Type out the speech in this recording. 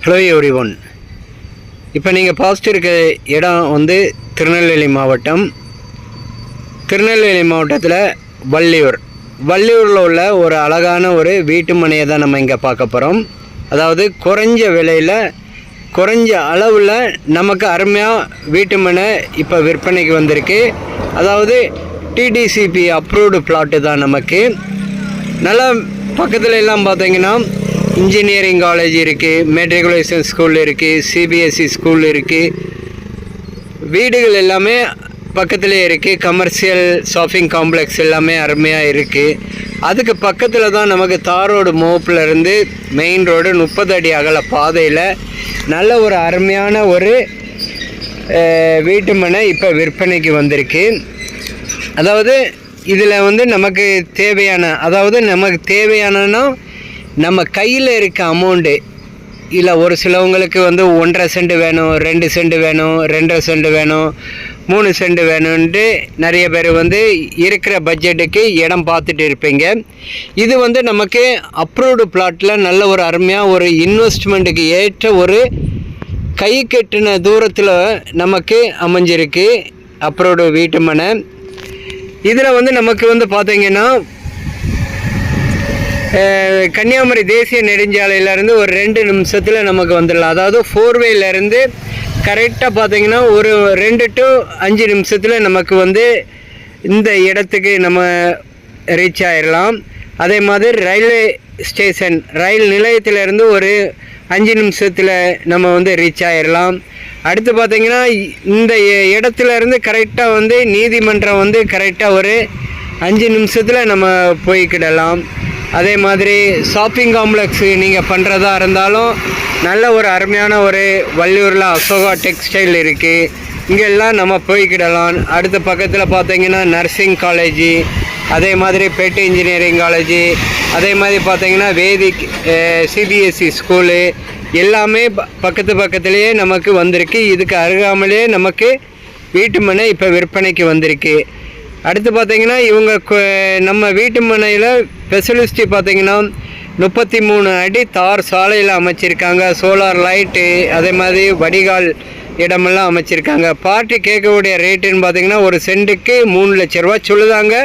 Hello everyone. இப்போ நீங்கள் பார்த்துட்டு இருக்க இடம் வந்து திருநெல்வேலி மாவட்டம். திருநெல்வேலி மாவட்டத்தில் வள்ளியூரில் உள்ள ஒரு அழகான ஒரு வீட்டு மனையை தான் நம்ம இங்கே பார்க்க போகிறோம். அதாவது குறைஞ்ச விலையில் குறைஞ்ச அளவில் நமக்கு அருமையாக வீட்டு மனை இப்போ விற்பனைக்கு வந்திருக்கு. அதாவது டிடிசிபி அப்ரூவ்டு பிளாட்டு தான். நமக்கு நல்லா பக்கத்தில் எல்லாம் பார்த்தீங்கன்னா இன்ஜினியரிங் காலேஜ் இருக்குது, மெட்ரிகுலேஷன் ஸ்கூல் இருக்குது, சிபிஎஸ்சி ஸ்கூல் இருக்குது. வீடுகள் எல்லாமே பக்கத்துலேயே இருக்குது. கமர்ஷியல் ஷாப்பிங் காம்ப்ளெக்ஸ் எல்லாமே அருமையாக இருக்குது. அதுக்கு பக்கத்தில் தான் நமக்கு தார் ரோடு மோப்பிலேருந்து மெயின் ரோடு 30 அடி அகல பாதையில் நல்ல ஒரு அருமையான ஒரு வீட்டு மனை இப்போ விற்பனைக்கு வந்திருக்கு. அதாவது இதில் வந்து நமக்கு தேவையானன்னா நம்ம கையில் இருக்க அமௌண்ட்டு இல்லை. ஒரு சிலவங்களுக்கு வந்து 1.5 சென்ட் வேணும், 2 சென்ட் வேணும், 2.5 சென்ட் வேணும், 3 சென்ட் வேணும்ன்ட்டு நிறைய பேர் வந்து இருக்கிற பட்ஜெட்டுக்கு இடம் பார்த்துட்டு இருப்பீங்க. இது வந்து நமக்கு அப்ரூவ்டு பிளாட்டில் நல்ல ஒரு அருமையாக ஒரு இன்வெஸ்ட்மெண்ட்டுக்கு ஏற்ற ஒரு கை கட்டின தூரத்தில் நமக்கு அமைஞ்சிருக்கு அப்ரூவ்டு வீட்டு மனை. இதில் வந்து நமக்கு வந்து பார்த்திங்கன்னா கன்னியாகுமரி தேசிய நெடுஞ்சாலையிலேருந்து ஒரு 2 நிமிஷத்தில் நமக்கு வந்துடலாம். அதாவது 4வேலேருந்து கரெக்டாக பார்த்திங்கன்னா ஒரு 2 to 5 நிமிஷத்தில் நமக்கு வந்து இந்த இடத்துக்கு நம்ம ரீச் ஆகிடலாம். அதே மாதிரி ரயில்வே ஸ்டேஷன் ரயில் நிலையத்திலேருந்து ஒரு 5 நிமிஷத்தில் நம்ம வந்து ரீச் ஆகிடலாம். அடுத்து பார்த்திங்கன்னா இந்த இடத்துலேருந்து கரெக்டாக வந்து நீதிமன்றம் வந்து கரெக்டாக ஒரு 5 நிமிஷத்தில் நம்ம போய்க்கிடலாம். அதே மாதிரி ஷாப்பிங் காம்ப்ளெக்ஸு நீங்கள் பண்ணுறதா இருந்தாலும் நல்ல ஒரு அருமையான ஒரு வள்ளியூரில் அசோகா டெக்ஸ்டைல் இருக்குது. இங்கெல்லாம் நம்ம போய்க்கிடலாம். அடுத்த பக்கத்தில் பார்த்தீங்கன்னா நர்சிங் காலேஜு, அதே மாதிரி பெட் இன்ஜினியரிங் காலேஜு, அதே மாதிரி பார்த்தீங்கன்னா வேதிக் சிபிஎஸ்சி ஸ்கூலு எல்லாமே பக்கத்துலேயே நமக்கு வந்திருக்கு. இதுக்கு அருகாமலே நமக்கு வீட்டு மனை இப்போ விற்பனைக்கு வந்திருக்கு. அடுத்து பார்த்திங்கன்னா நம்ம வீட்டு மனையில் ஸ்பெஷலிஸ்ட்டு பார்த்திங்கன்னா 33 அடி தார் சாலையில் அமைச்சிருக்காங்க. சோலார் லைட்டு, அதே மாதிரி வடிகால் இடமெல்லாம் அமைச்சிருக்காங்க. பார்ட்டி கேட்கக்கூடிய ரேட்டுன்னு பார்த்திங்கன்னா ஒரு சென்ட்டுக்கு 3 லட்ச ரூபா சொல்லுதாங்க.